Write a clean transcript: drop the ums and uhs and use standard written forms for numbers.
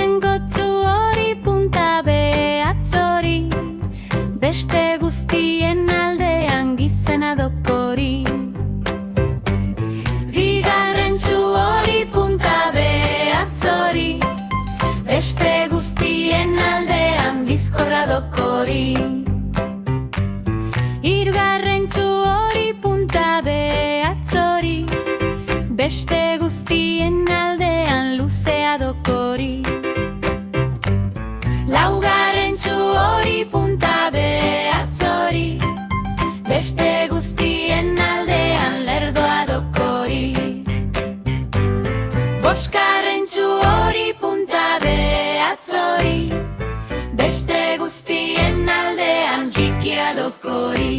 lehenengo txu hori punta behatzori, beste guztien aldean gizena dokori. Bigarren txu hori punta behatzori, beste guztien aldean bizkorra dokori. Hirugarren txu hori punta behatzori, beste guztien aldean luzea dokori. Laugarren txu hori punta behatzori, beste guztien aldean lerdoa dokori. Bosgarren txu hori punta behatzori, beste guztien aldean txikia dokori.